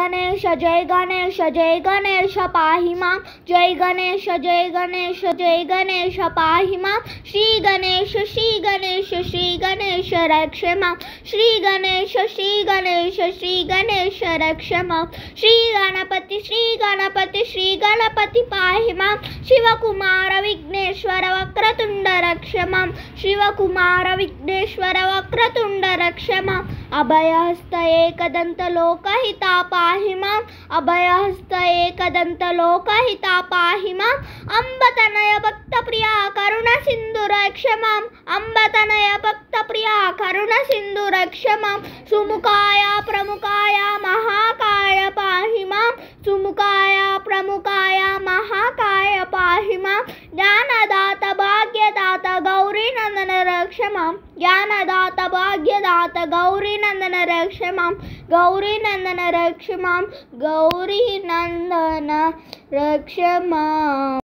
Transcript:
जय गणेश पाहि मां जय गणेश पाहि मां श्री गणेश रक्ष मां श्री गणेश रक्ष मां श्री गणपति पाहि मां शिवकुमार विघ्नेश्वर वक्रतुंड रक्ष मां शिवकुमार विघ्नेश्वर वक्रतुंड रक्ष मां अभयहस्त एकदंत लोकहिता पाहि मां अभयहस्त एकदंत लोकहिता पाहि मां अंबतनय भक्तप्रिया करुण सिंधु रक्ष मां अंबतनय भक्तप्रिया करुण सिंधु रक्ष मां सुमुखाय प्रमुखाय महाकाय पाहि मां सुमुखाय प्रमुखाय महाकाय पाहि मां ज्ञानदाता भाग्यदाता गौरीनंदन रक्ष मां ज्ञानदाता भाग्यदाता गौरीनंदन रक्ष मां गौरीनंदन रक्ष मां गौरीनंदन रक्ष मां।